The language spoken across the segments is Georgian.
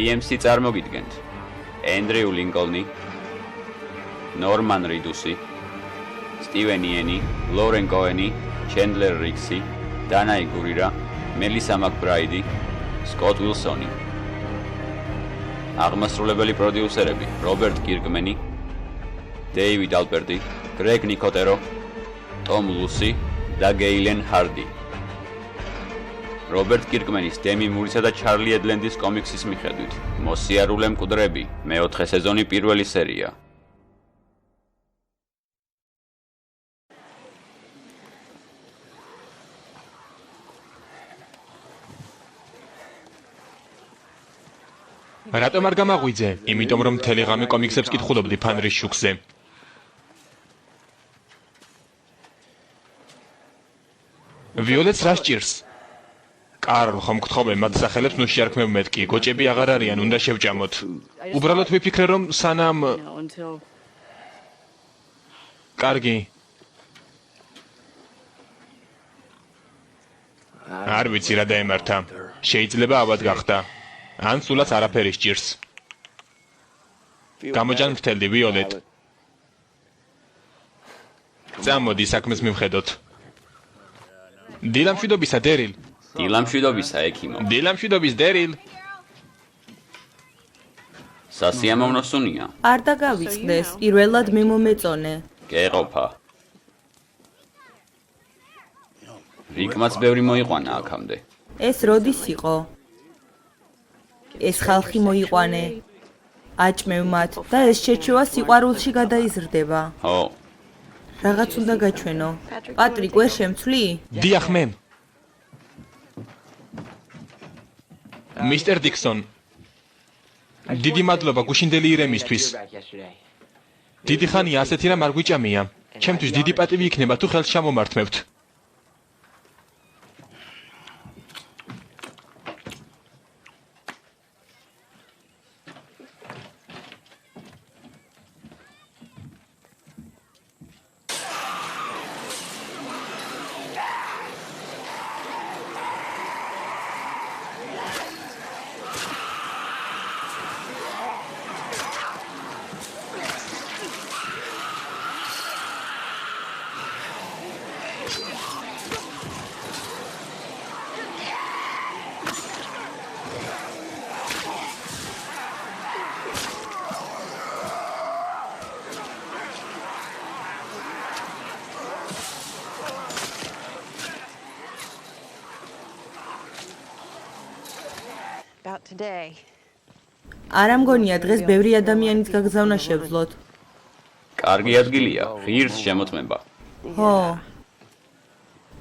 AMC წარმოგიდგენთ ენდრიუ ლინკოლნი, ნორმან რიდუსი, სტივენ იენი, ლორენ კოენი, ჩენდლერ რიქსი, დანაი გურირა, მელისა მაკბრაიდი, სკოტ უილსონი. აღმასრულებელი პროდიუსერები რობერტ კირკმენი, დეივიდ ალპერტი, გრეგ ნიკოტერო, ტომ ლუსი და გეილენ ჰარდი. რობერტ კირკმენის დემი მურისა და ჩარლი ედლენდის კომიქსის მიხედვით მოსიარულე მკვდრები მეოთხე სეზონი პირველი სერია. რატომ არ გამაღვიძე? იმიტომ რომ მთელი ღამე კომიქსებს კითხულობდი ფანრის შუქზე. ვიოლეტს რა სჭირს? კარლ, ხომ გთხოვე, მათ სახელებს ნუ შეარქმევ მეთქი, გოჭები აღარ არიან, უნდა შევჭამოთ. უბრალოდ ვიფიქრე, რომ სანამ კარგი. არ ვიცი რა დაემართა. შეიძლება ავად გახდა. ან სულაც არაფერი სჭირს. გამოჯან ვთელდი, ვიოლეტ. წამოდი საქმეს მივხედოთ. დილამშვიდობისა, დერილ. დილამშვიდობისა, ექიმო. დილამშვიდობის, დერილ. სასიამოვნო სუნია. არ დაგავიწყდეს, პირველად მე მომეწონე. გეყოფა. რიკმაც ბევრი მოიყვანა აქამდე. ეს როდის იყო? ეს ხალხი მოიყვანე. აჭმევ მათ და ეს შეჩევა სიყვარულში გადაიზრდება. ხო. რაღაც უნდა გაჩვენო. პატრიკ, ვერ შემცვლი? დიახ, მე. მისტერ დიქსონ. დიდი მადლობა გუშინდელი ირემისთვის. დიდი ხანია ასეთი რამ არ გვიჭამია. ჩემთვის დიდი პატივი იქნება თუ ხელს ჩამომართმევთ. არ ამგონია დღეს ბევრი ადამიანის გაგზავნა შევძლოთ. კარგი ადგილია, ღირს შემოწმება. ხო.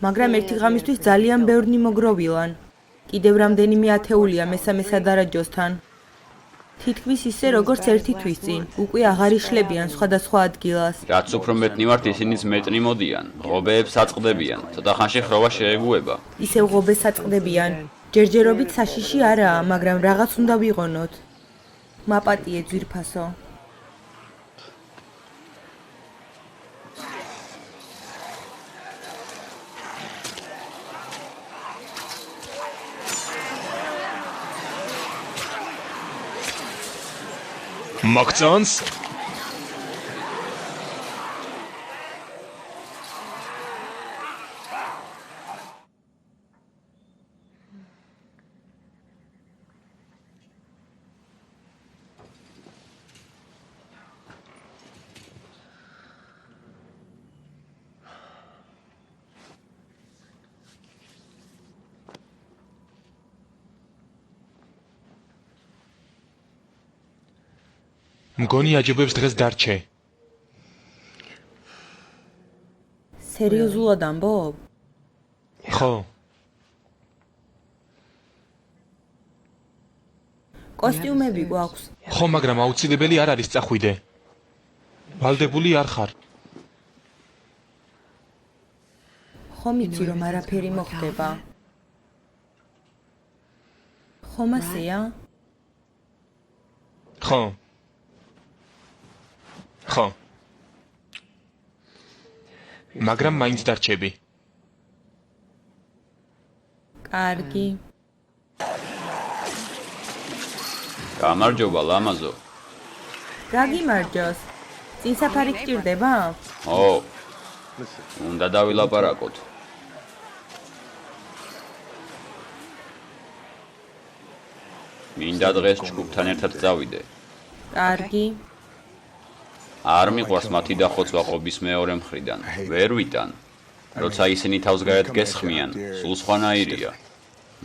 მაგრამ ერთი ღამისთვის ძალიან ბევრი მოგროვილან. კიდევ რამდენიმე ათეულია მესამე სადარაჯოსთან. თითქმის ისე როგორც ერთი თვის წინ, უკვე აღარ იშლებიან სხვადასხვა ადგილას. რაც უფრო მეტნი ვართ, ისინიც მეტნი მოდიან. ღობეებს აწყდებიან. ცოტა ხანში ხროვა შეეგუება. ისევ ღობეს აწყდებიან. ჯერჯერობით საშიში არაა, მაგრამ რაღაც უნდა ვიღონოთ. მაპატიე ძვირფასო. მოგწონს? მგონი აჯობებს დღეს დარჩე. სერიოზულად ამბობ? ხო, კოსტიუმები გვაქვს. ხო, მაგრამ აუცილებელი არ არის წახვიდე. ვალდებული არ ხარ. ხომ იცი რომ არაფერი მოხდება. ხომ ასეა? ხო. ხო. მაგრამ მაინც დარჩები. კარგი. გამარჯობა ლამაზო. გაგიმარჯოს. წინ საფარი გჭირდება? ო. უნდა დავილაპარაკოთ. მინდა დღეს ჯგუფთან ერთად წავიდე. კარგი. არ მიყვარს მათი დახოცვა ყობის მეორე მხრიდან. ვერ ვიტან. როცა ისინი თავს გაეთ გესხმიან, სულ სხვანაირია.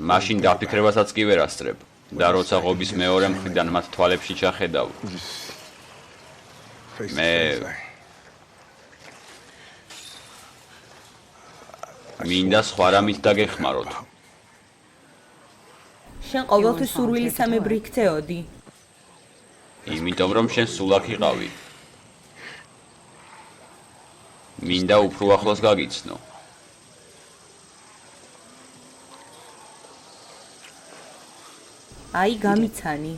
მაშინ დაფიქრებასაც კი ვერ ასწრებ. და როცა ყობის მეორე მხრიდან მათ თვალებში ჩახედავ. მე მინდა სხვა რამით დაგეხმაროთ. შენ ყოველთვის სურვილისამებრ იქცეოდი. იმიტომ რომ შენ სულ აქ იყავი. მინდა უფრო ახლოს გაგიცნო. აი გამიცანი.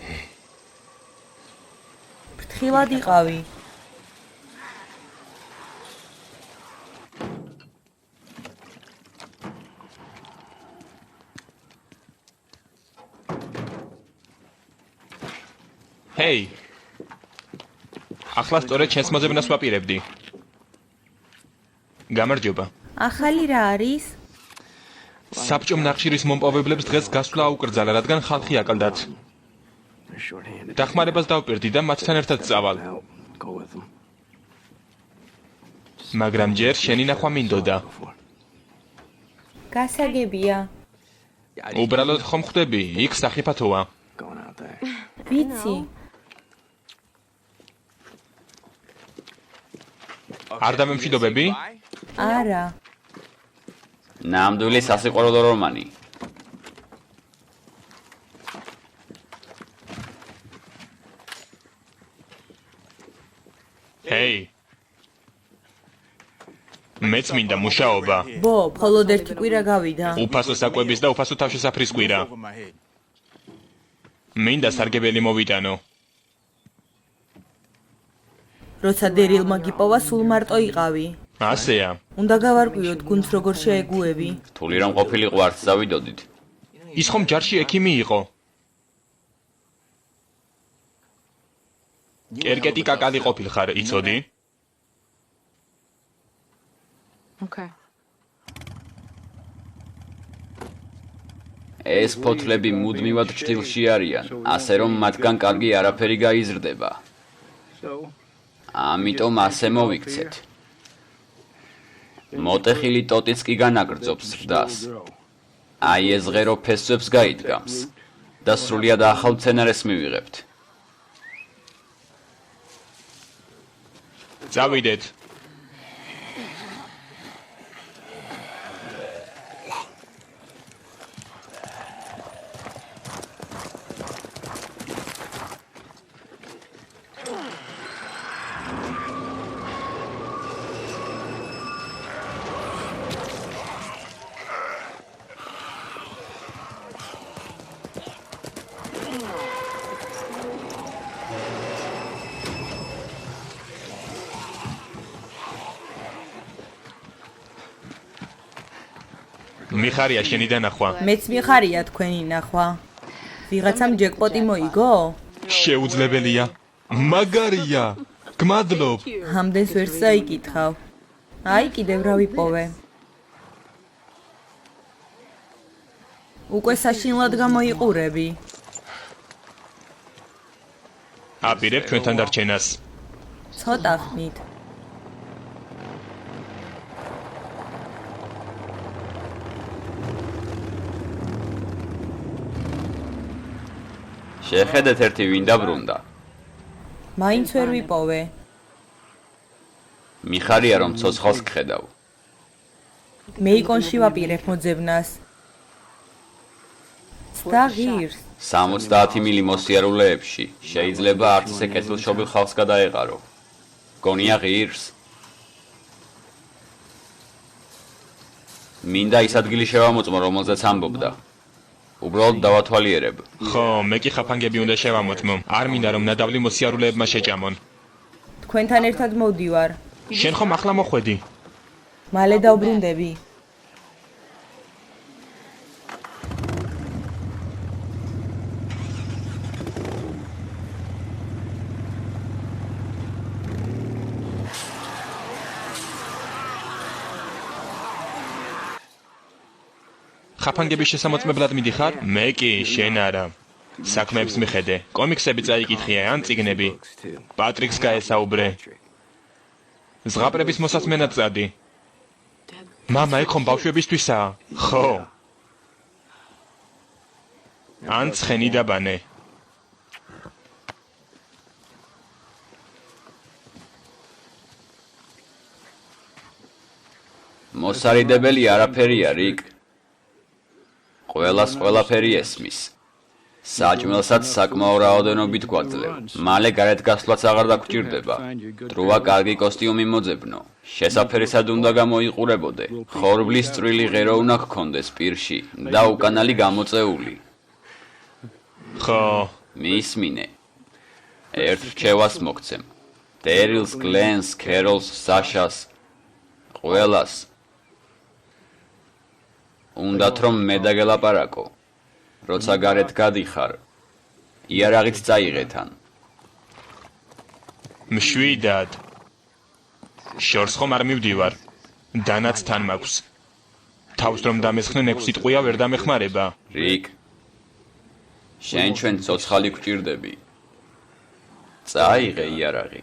ფრთხილად იყავი. ჰეი. ახლა სწორედ ჩემს მოძებნას ვაპირებდი. გამარჯობა. ახალი რა არის? საბჭომ ნახშირის მომპოვებლებს დღეს გასვლა აუკრძალა, რადგან ხალხი აკლდათ. დახმარებას დავპირდი და მათთან ერთად წავალ. მაგრამ ჯერ შენი ნახვა მინდოდა. გასაგებია. უბრალოდ ხომ ხვდები, იქ სახიფათოა. ვიცი. არ დამემშვიდობები? არა. ნამდვილი სასიყვარულო რომანი. ჰეი. მეც მინდა მუშაობა. ბო, მხოლოდ ერთი კვირა გავიდა. უფასო საკვების და უფასო თავშესაფრის კვირა. მინდა სარგებელი მოვიტანო. როცა დერილმა გიპოვა, სულ მარტო იყავი. ასეა. უნდა გავარკვიოთ გუნდს როგორ შეეგუები. რთული რომ ყოფილიყო არც დავიდოდით. ის ხომ ჯარში ექიმი იყო? კერკეტი კაკალი ყოფილხარ, იცოდი? Okay. ეს ფოთლები მუდმივად ჭრილში არიან, ასე რომ მათგან კარგი არაფერი გაიზრდება. ამიტომ ასე მოვიქცეთ. მოტეხილი ტოტიც კი განაგრძობს ზრდას. აი ეს ღერო ფესვებს გაიდგამს და სრულიად ახალ მცენარეს მივიღებთ. წავიდეთ. მიხარია შენი დანახვა. მეც მიხარია თქვენი ნახვა. ვიღაცამ ჯეკპოტი მოიგო? შეუძლებელია. მაგარია. გმადლობ. ამდენს ვერ საიკითხავ. აი კიდევ რა ვიპოვე. უკვე საშინლად გამოიყურები. აპირებ ჩვენთან დარჩენას. ცოტა ხნით. შეხედეთ ერთი ვინ დაბრუნდა. მაინც ვერ ვიპოვე. მიხარია რომ ცოცხალს გხედავ. მე იკონში ვაპირებ მოძებნას. ცდა ღირს. 70 მილი მოსიარულეებში შეიძლება არც ისე კეთილშობილ ხალხს გადაეყარო. გონია ღირს. მინდა ის ადგილი შევამოწმო, რომელზეც ამბობდა. უბრალოდ დავათვალიერებ. ხო, მე კი ხაფანგები უნდა შევამოწმო. არ მინდა რომ ნადავლი მოსიარულეებმა შეჭამონ. თქვენთან ერთად მოვდივარ. შენ ხომ ახლა მოხვედი? მალე დავბრუნდები. ხაფანგების შესამოწმებლად მიდიხარ? მე კი, შენ არა. საქმეებს მიხედე. კომიქსები წაიკითხე ან წიგნები. პატრიკს გაესაუბრე. ზღაპრების მოსასმენად წადი. მამა, ეგ ხომ ბავშვებისთვისაა? ხო. ან ცხენი დაბანე. მოსარიდებელი არაფერია, რიკ. ყველას ყველაფერი ესმის. საჭმელსაც საკმაო რაოდენობით გვაძლევ. მალე გარეთ გასვლაც აღარ დაგჭირდება. დროა კარგი კოსტიუმი მოძებნო. შესაფერისად უნდა გამოიყურებოდე. ხორბლის წვრილი ღერო უნდა გქონდეს პირში და უკანალი გამოწეული. ხო. მისმინე. ერთ რჩევას მოგცემ. ტერილს, გლენს, ქეროლს, საშას, ყველას. უნდათ რომ მე დაგელაპარაკო. როცა გარეთ გადიხარ, იარაღით წაიღეთან. მშვიდად. შორს ხომ არ მივდივარ. დანაც თან მაქვს. თავს რომ დამესხნენ 6 სიტყვია ვერ დამეხმარება. რიკ. შენ ჩვენ ცოცხალი გვჭირდები. წაიღე იარაღი.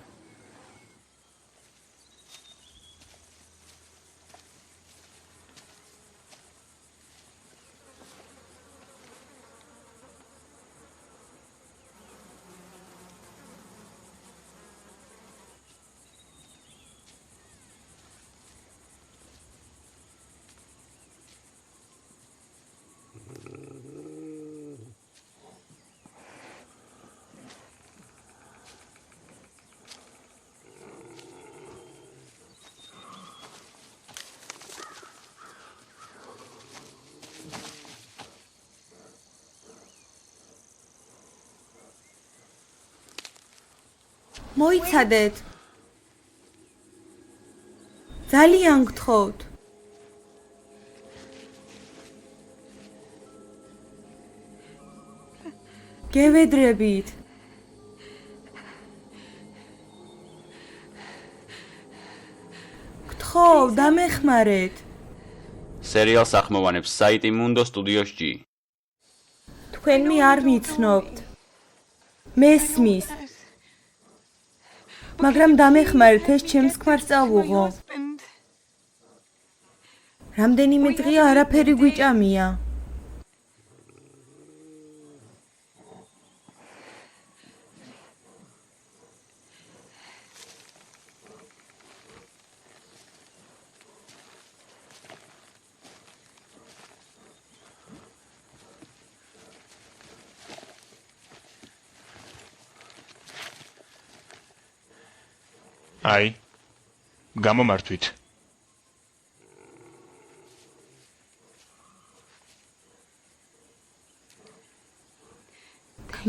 მოიცადეთ. ძალიან გთხოვთ. გევედრებით. გთხოვ, დამეხმარეთ. სერიალს ახმოვანებს საიტი Mundo Studios-G. თქვენ არ მიცნობთ. მესმის. მაგრამ დამეხმარეთ, ეს ჩემს ქმარს წავუღო. რამდენიმე დღეა არაფერი გვიჭამია. აი, გამომართვით.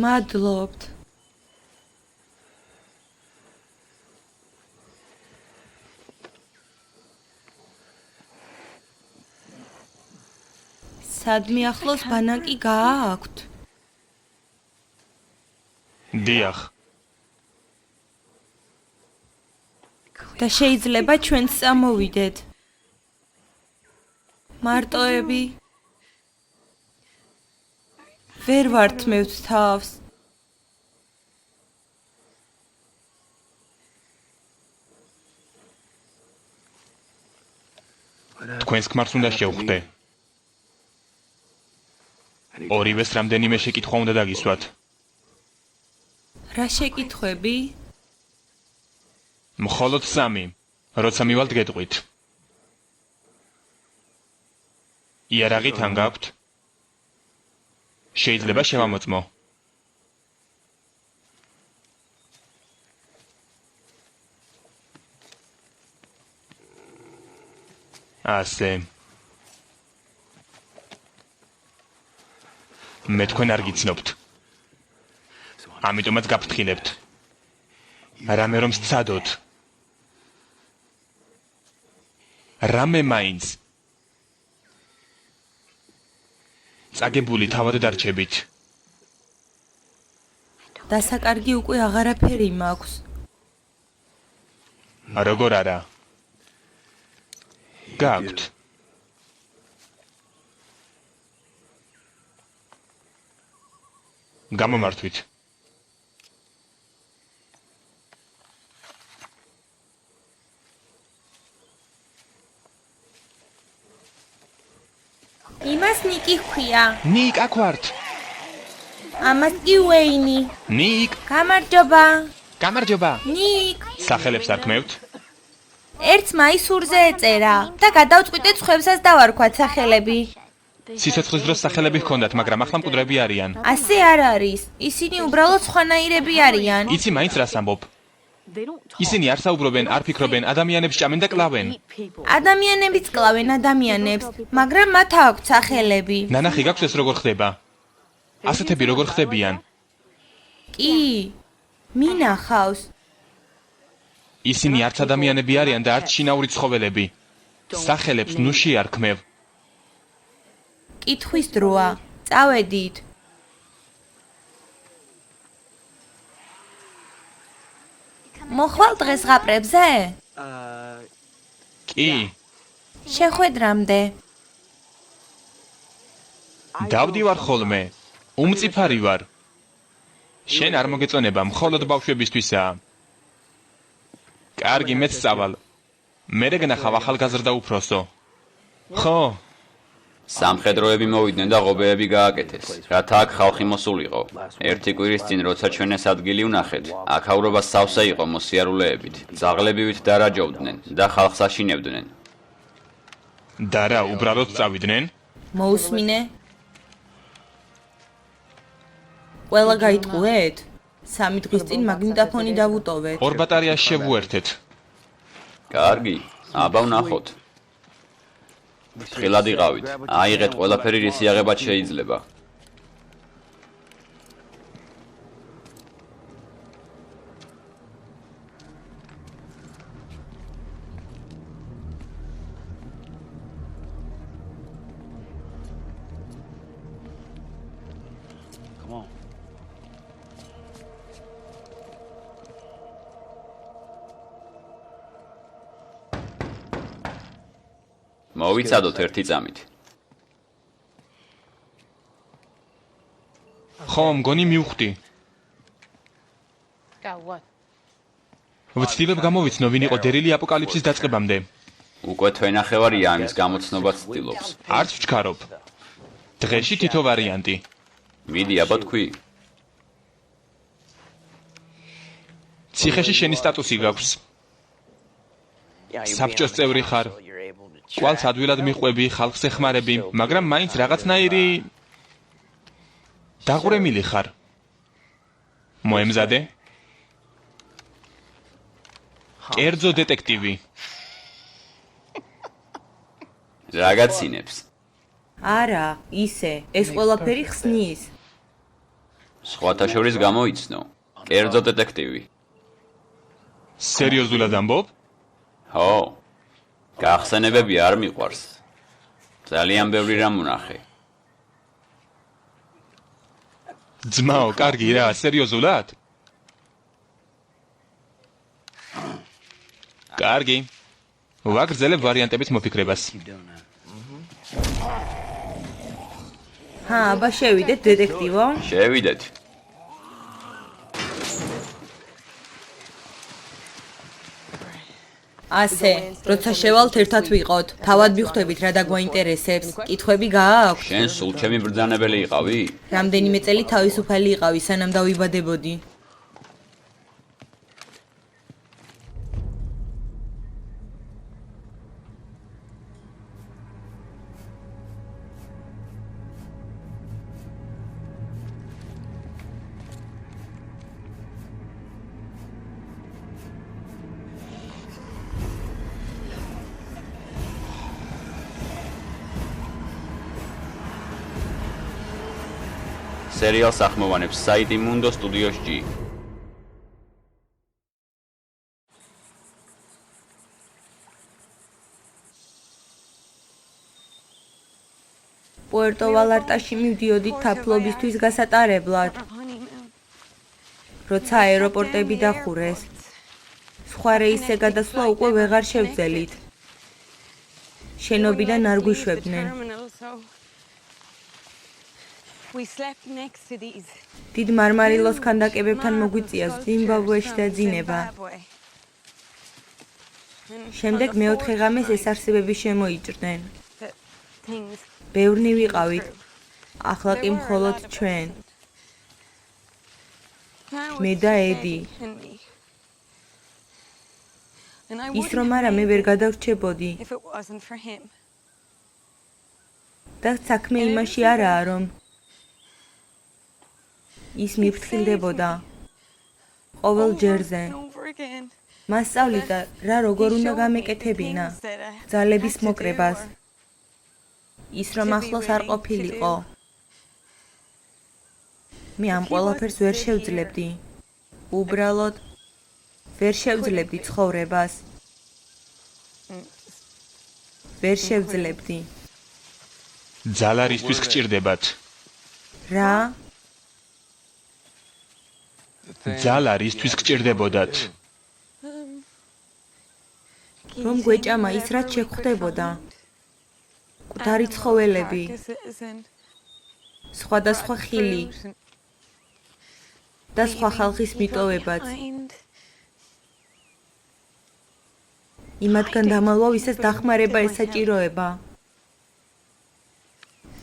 მადლობთ. სადმე ახლოს ბანაკი გააქვთ? დიახ. და შეიძლება ჩვენც წამოვიდეთ. მარტოები ვერ ვართმევთ თავს. თქვენს ქმარს უნდა შევხვდე. ორივეს რამდენიმე შეკითხვა უნდა დაგისვათ. რა შეკითხვები? მხოლოდ 3, როცა მივალთ გეტყვით. იარაღი თან გაქვთ? შეიძლება შევამოწმო. ასე. მე თქვენ არ გიცნობთ. ამიტომაც გაფრთხილებთ. რამე რომ სცადოთ. რამე მაინც. წაგებული თავად დარჩებით. დასაკარგი უკვე აღარაფერი მაქვს. როგორ არა? გაქვთ. გამომართვით. იმას ნიკი ჰქვია. ნიკ აქ ვართ. ამას კი უეინი. ნიკ, გამარჯობა. გამარჯობა. ნიკ. სახელებს არ ქმევთ? ერთს მაისურზე ეწერა და გადავწყვიტეთ ხვევსაც დავარქვათ სახელები. სიცოცხლის დროს სახელები ჰქონდათ, მაგრამ ახლა მკვდრები არიან. ასე არ არის. ისინი უბრალოდ სხვანაირები არიან. იცი მაინც რას ამბობ? ისინი არ საუბრობენ, არ ფიქრობენ, ადამიანებს ჭამენ და კლავენ. ადამიანებიც კლავენ ადამიანებს, მაგრამ მათ აქვთ სახელები. ნანახი გაქვს ეს როგორ ხდება? ასეთები როგორ ხდებიან? კი. მინახავს. ისინი არც ადამიანები არიან და არც შინაური ცხოველები. სახელებს ნუში არ ქმევ. კითხვის დროა. წავედით. მოხვალ დღესღაპრებზე? კი, შეხვედრამდე. დავდივარ ხოლმე. უმწიფარი ვარ. შენ არ მოგეწონება, მხოლოდ ბავშვებისთვისაა. კარგი, მეც წავალ. მერე გნახავ ახალგაზრდა უფროსო. ხო, სამხედროები მოვიდნენ და ღობეები გააკეთეს, რათა აქ ხალხი მოსულიყო. ერთი კვირის წინ, როცა ჩვენ ეს ადგილი ვნახეთ, აქაურობა სავსე იყო მოსიარულეებით, ძაღლებივით დარაჯოვდნენ და ხალხს აშინებდნენ. და რა, უბრალოდ წავიდნენ? მოусმინე? ყველა გაიტყუეთ? 3 დღის წინ მაგნიტოფონი დავუტოვეთ. 2 ბატარეას შევუერთეთ. კარგი, აბა ვნახოთ. ხილად იყავით. აიღეთ ყველაფერი, რის იაღებად შეიძლება. მოვიცადოთ ერთი წამით. ხო, მგონი მივხვდი. ვცდილებ გამოვიცნო, ვინ იყო დერილი აპოკალიფსის დაწყებამდე. უკვე თვენახევარია ამის გამოცნობას ცდილობს. არც ვჩქარობ. დღეში თითო ვარიანტი. მიდი, აბა თქვი. ციხეში შენი სტატუსი გაქვს. საბჭოს წევრი ხარ. კვალს ადვილად მიყვები, ხალხს ეხმარები, მაგრამ მაინც რაღაცნაირი დაღვრემილი ხარ. მოემზადე? კერძო დეტექტივი. რა გაცინებს? არა, ისე, ეს ყველაფერი ხსნის. სხვათა შორის გამოიცნო. კერძო დეტექტივი. სერიოზულად ამბობ? ხო. გახსენებები არ მიყვარს. ძალიან ბევრი რამ ვნახე. ძმაო, კარგი რა, სერიოზულად? კარგი. ვაგრძელებ ვარიანტების მოფიქრებას. აბა შევიდეთ დეტექტივო. შევიდეთ. ასე, როცა შევალთ ერთად ვიყოთ, თავად მიხვდებით რა დაგვაინტერესებს. კითხვები გააქვთ? შენ სულ ჩემი ბრძანებელი იყავი? რამდენიმე წელი თავისუფალი იყავი, სანამ დავიბადებოდი. სერიალს ახმოვანებს საიტი Mundo Studios G. პუერტო ვალარტაში მივდიოდით თაფლობისთვის გასატარებლად, როცა აეროპორტები დახურეს. სხვა რეისზე გადასვლა უკვე ვეღარ შევძელით. შენობიდან არ გვიშვებდნენ. დიდ მარმარილოს ქანდაკებებთან მოგვიწია ზიმბაბვეში და ძინება. შემდეგ მეოთხე ღამეს ეს არსებები შემოიჭრნენ. ბევრნი ვიყავით. ახლა კი მხოლოდ ჩვენ. მე და ედი. ის რომ არა მე ვერ გადავრჩებოდი. და საქმე იმაში არაა რომ ის მიფრთხილდებოდა ყოველ ჯერზე. მას სწავლიდა რა როგორ უნდა გამეკეთებინა ძალების მოკრებას. ის რომ ახლოს არ ყოფილიყო. მე ამ ყველაფერს ვერ შევძლებდი. უბრალოდ ვერ შევძლებდი ცხოვრებას. ვერ შევძლებდი. ძალარისთვის გჭირდებათ. რა? ძალარისთვის გჭირდებოდათ. რომ გვეჭამა ის რაც შეგხვდებოდა. მკვდარი ცხოველები. სხვადასხვა ხილი. და სხვა ხალხის მიტოვებაც. იმათგან დამალვა ვისაც დახმარება ესაჭიროება.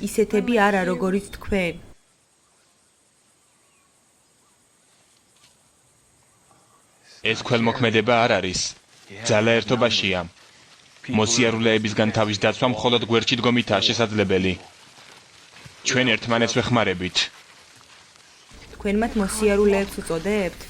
ისეთები არა როგორიც თქვენ. ეს ქველმოქმედება არ არის. ძალა ერთობაშია. მოსიარულეებისგან თავის დაცვა მხოლოდ გვერდში დგომითაა შესაძლებელი. ჩვენ ერთმანეთს ვეხმარებით. თქვენ მათ მოსიარულეებს უწოდებთ?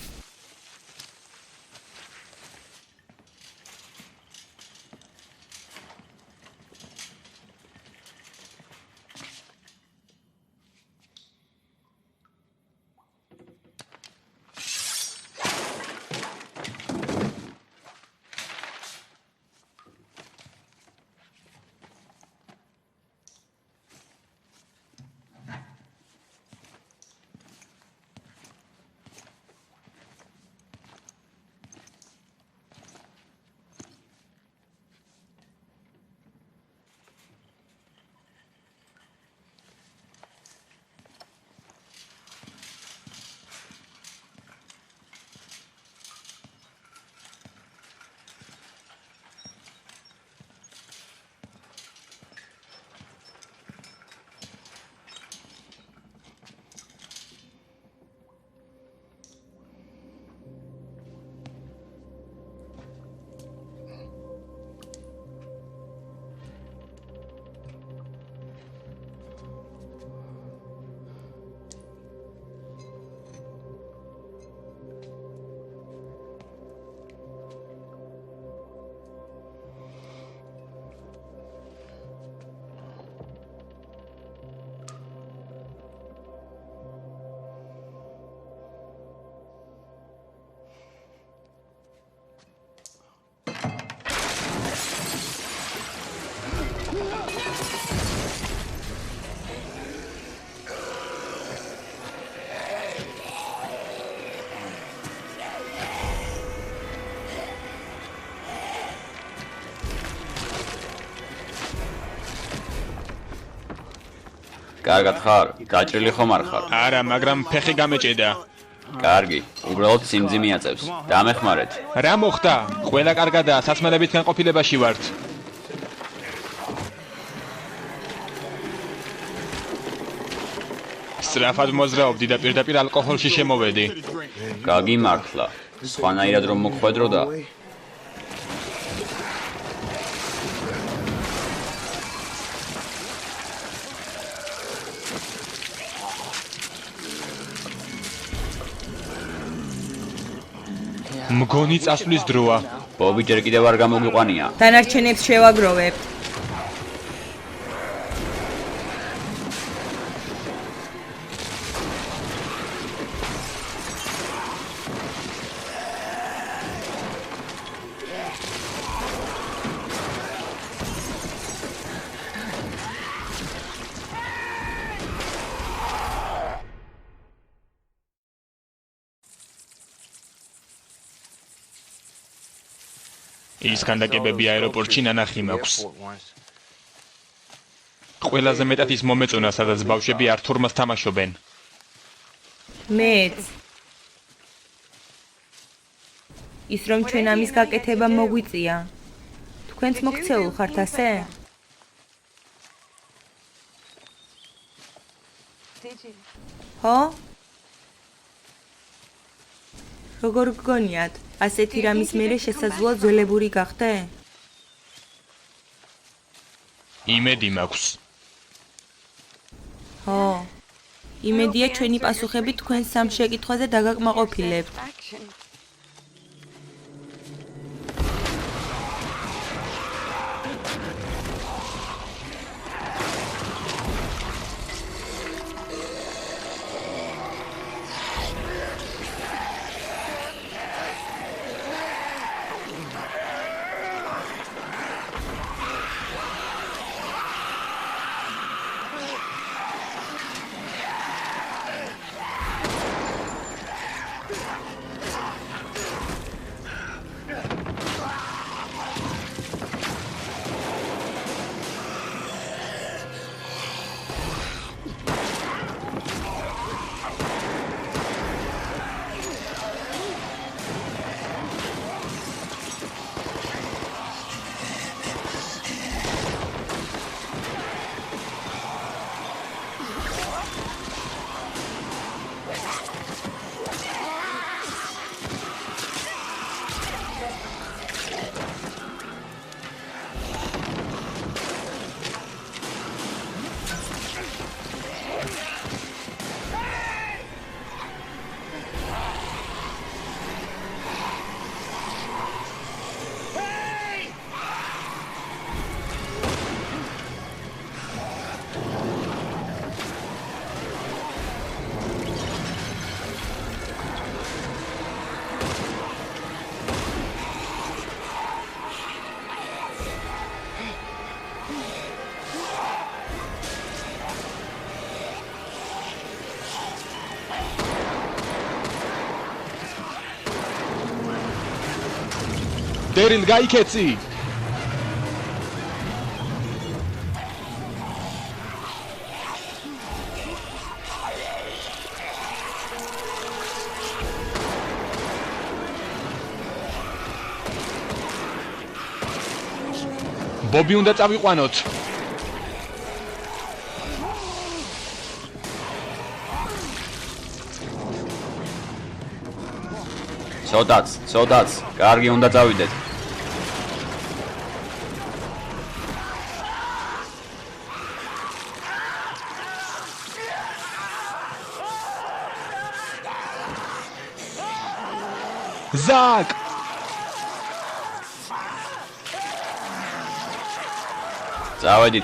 კარგად ხარ? გაჭრილი ხომ არ ხარ? არა, მაგრამ ფეხი გამეჭედა. კარგი, უბრალოდ სიმძი მიაწევს. დამეხმარეთ. რა მოხდა? ყველა კარგადაა, სასმელებით განყოფილებაში ვართ. სწრაფად მოზრაობდი და პირდაპირ ალკოჰოლში შემოვედი. გაგიმართლა. სხვანაირად რომ მოგხვედროდა. მგონი წასვლის დროა. ბობი ჯერ კიდევ არ გამოგიყვანია. დანარჩენებს შევაგროვებთ. ის ქანდაკებები აეროპორტში ნანახი მაქვს. ყველაზე მეტად ის მომეწონა, სადაც ბავშვები ართურმას თამაშობენ. მეც. ის რომ ჩვენ ამის გაკეთება მოგვიწია. თქვენც მოქცეულ ხართ ასე? ხო? როგორ გგონიათ, ასეთი რამის მერე შესაძლოა ძველებური გახდე? იმედი მაქვს. ხო. იმედია ჩვენი პასუხები თქვენ სამ შეკითხვაზე დაგაკმაყოფილებთ. დერილ გაიქეცი. ბობი უნდა წავიყვანოთ. ცოტაც, კარგი უნდა წავიდეთ. ზაკ!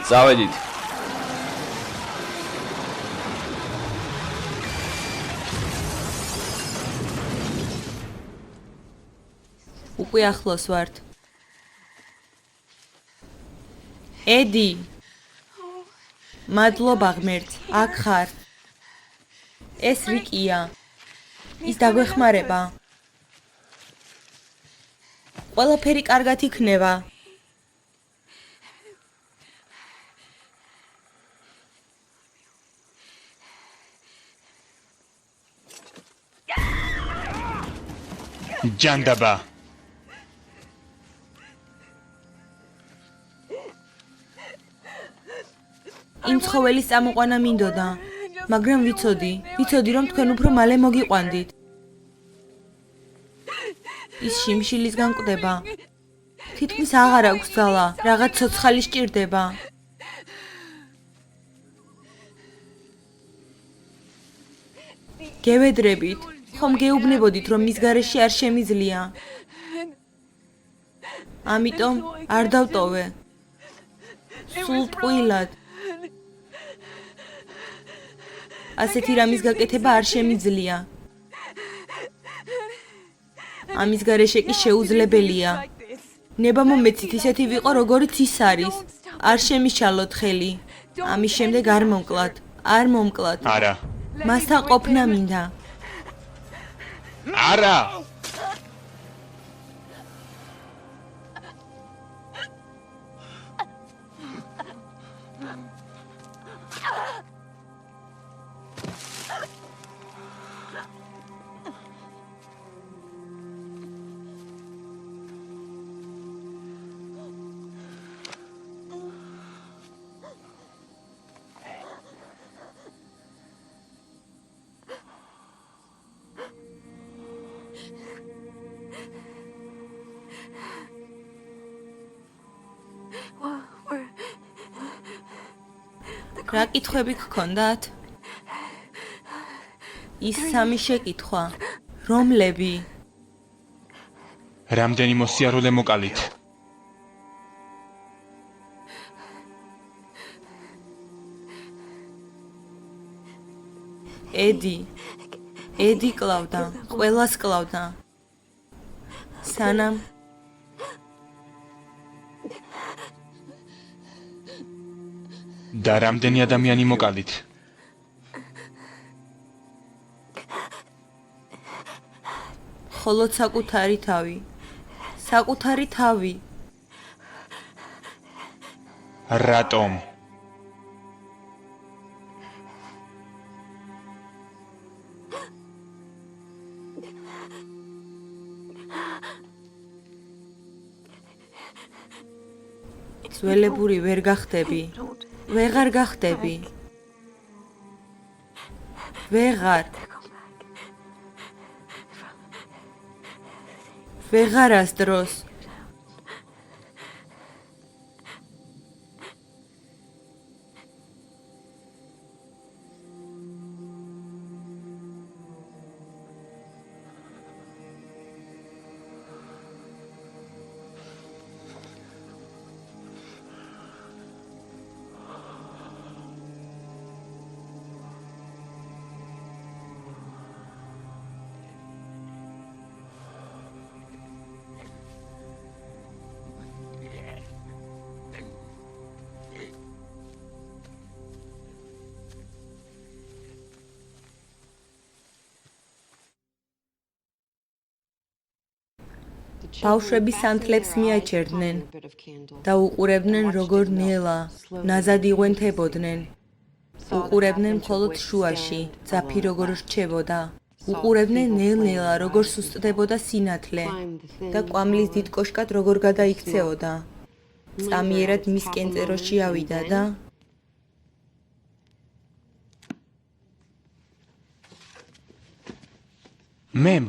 წავედით. უკვე ახლოს ვართ. ედი. მადლობა ღმერთს, აქ ხარ. ეს რიკია. ის დაგვეხმარება. ყველაფერი კარგად იქნება. ჯანდაბა. იმ ცხოველის წამოყვანა მინდოდა, მაგრამ ვიცოდი რომ თქვენ უფრო მალე მოგიყვანდით. ის შიმშილის განკვდება. თითქმის აღარ აქვს ძალა, რაღაც ცოცხალი სჭირდება. გევედრებით, ხომ გეუბნებოდით რომ მის გარეშე არ შემიძლია. ამიტომ არ დავტოვე. სულ ტყუილად. ასეთი რამის გაკეთება არ შემიძლია. ამის გარეშე კი შეუძლებელია. ნება მომეცით ისეთი ვიყო, როგორიც ის არის. არ შემიშალოთ ხელი. ამის შემდეგ არ მომკლათ. არა. მასთან ყოფნა მინდა. არა. რა კითხვები გქონდათ? ის სამი შეკითხვა. რომლები? რამდენი მოსიარულე მოკალით? ედი კლავდა, ყველას კლავდა. სანამ და რამდენი ადამიანი მოკალით? მხოლოდ საკუთარი თავი. საკუთარი თავი. რატომ? ძველებური ვერ გახდები. ვეღარ გახდები. ვეღარ. ვეღარას დროს. ბავშვები სანთლებს მიაჩერდნენ და უყურებდნენ როგორ ნელა ნაზად იღვენთებოდნენ. უყურებდნენ მხოლოდ შუაში, ძაფი როგორ რჩებოდა. უყურებდნენ ნელ-ნელა როგორ სუსტდებოდა სინათლე და კვამლის დიდ კოშკად როგორ გადაიქცეოდა. წამიერად მის კენწეროში ავიდა და მემ,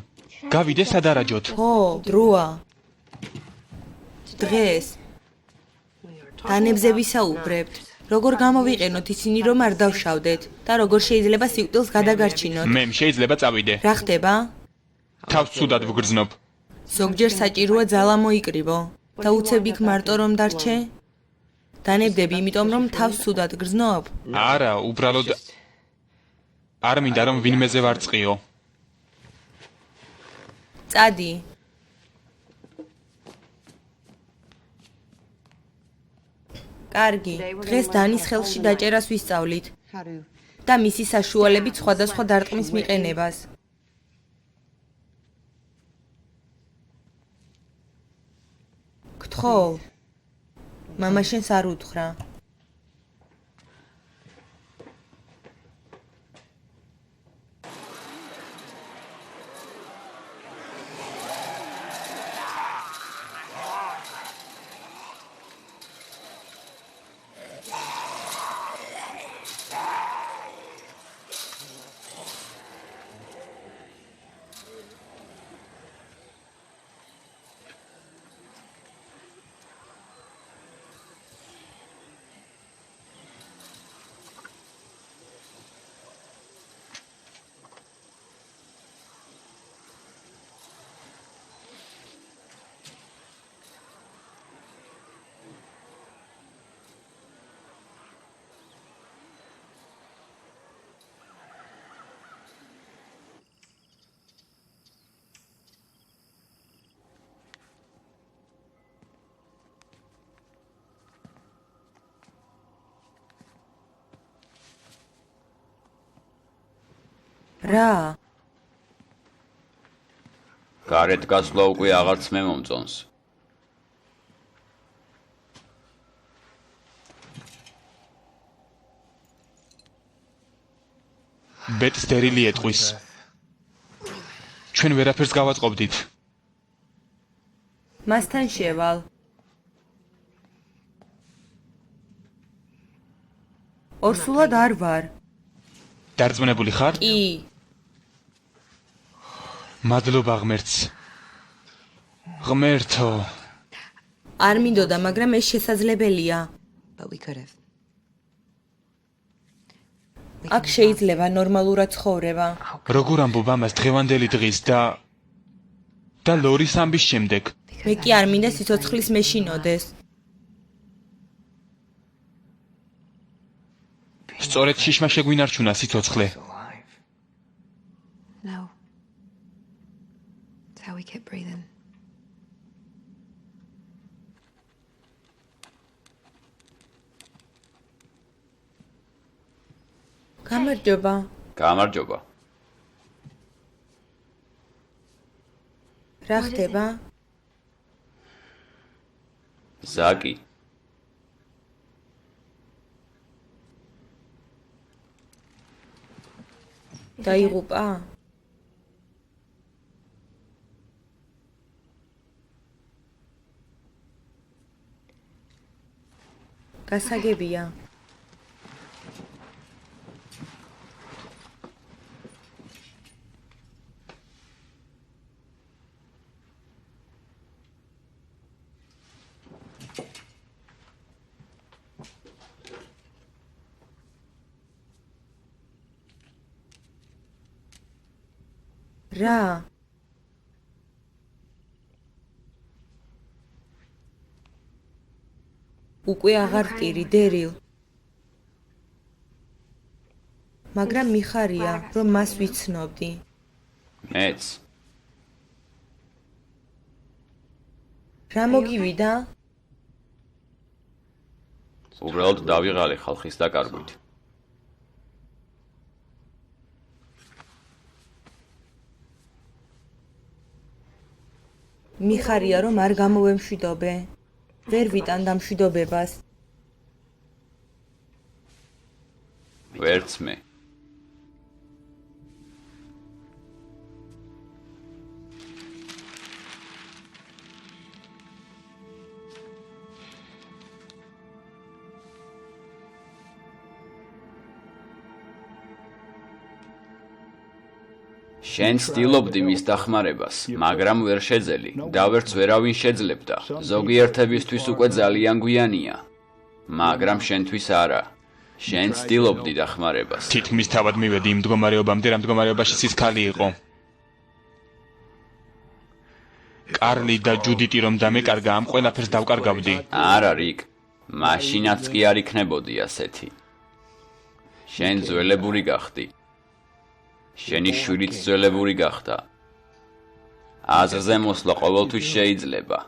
გავიდე სადარაჯოთ. ხო, დროა. დღეს დანებზე ვისაუბრებთ. როგორ გამოვიყენოთ ისინი, რომ არ დავშავდეთ და როგორ შეიძლება სიკვდილს გადაგარჩინოთ. მემ, შეიძლება წავიდე. რა ხდება? თავს ცუდად ვგრძნობ. ზოგჯერ საჭიროა ძალა მოიკრივო და უცებ იქ მარტო რომ დარჩე? დანებდები, იმიტომ რომ თავს ცუდად გრძნობ? არა, უბრალოდ არ მინდა რომ ვინმეზე ვარწყიო. წადი. კარგი, დღეს დანის ხელში დაჭერას ვისწავლით და მისი საშუალებით სხვადასხვა დარტყმის მიყენებას. გთხოვ, მამა შენს არ უთხრა. რა? გარეთ გასვლა უკვე აღარც მე მომწონს. ბეტს დერილი ეტყვის. ჩვენ ვერაფერს გავაწყობდით. მასთან შევალ. ორსულად არ ვარ. დარწმუნებული ხარ? კი. მადლობა ღმერთს. ღმერთო. არ მინდოდა, მაგრამ ეს შესაძლებელია. აქ შეიძლება ნორმალურად ცხოვრება. როგორ ამბობ ამას დღევანდელი დღის და ლორის ამბის შემდეგ? მე კი არ მინდა სიცოცხლის მეშინოდეს. სწორედ შიშმა შეგვინარჩუნა სიცოცხლე. No. It's how we keep breathing. გამარჯობა. გამარჯობა. რა ხდება? ზაკი. დაიღუპა? გასაგებია. რა? უკვე აღარ ვტირი დერილ. მაგრამ მიხარია, რომ მას ვიცნობდი. მეც. რა მოგივიდა? უბრალოდ დავიღალე ხალხის დაკარგვით. მიხარია, რომ არ გამოვემშვიდობე. ვერ ვიტანდა მშვიდობებას. ვერც მე. შენ ცდილობდი მის დახმარებას, მაგრამ ვერ შეძელი და ვერც ვერავინ შეძლებდა. ზოგიერთებისთვის უკვე ძალიან გვიანია, მაგრამ შენთვის არა. შენ ცდილობდი დახმარებას. თითქმის თავად მივედი იმ მდგომარეობამდე, რა მდგომარეობაში სისქალი იყო. კარლი და ჯუდიტი რომ დამეკარგა, ამ ყველაფერს დავკარგავდი. არა, რიკ, მაშინაც კი არ იქნებოდი ასეთი. შენ ძველებური გახდი. შენი შვილიც ძველებური გახდა. აზრზე მოსვლა ყოველთვის შეიძლება.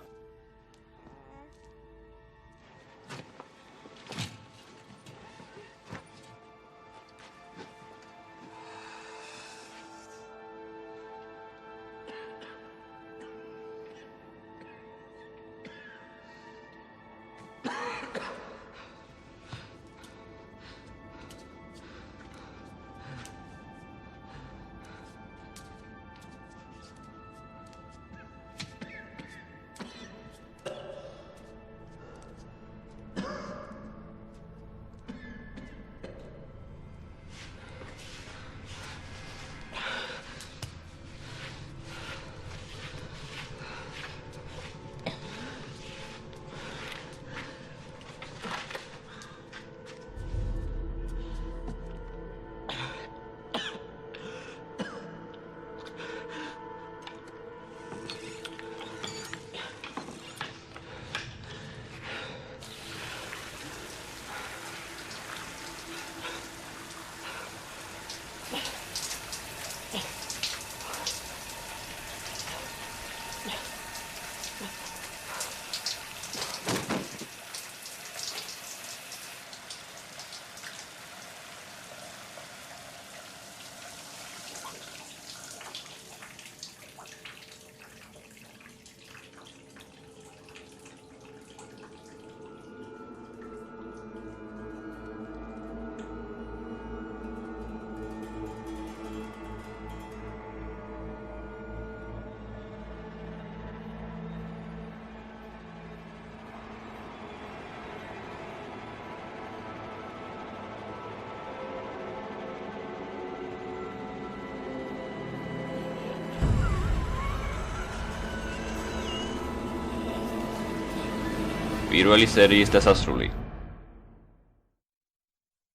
პირველი სერიის დასასრული.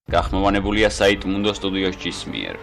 გახმოვანეთ გაფორმოვანებულია საით Mundo Studios-ის მიერ.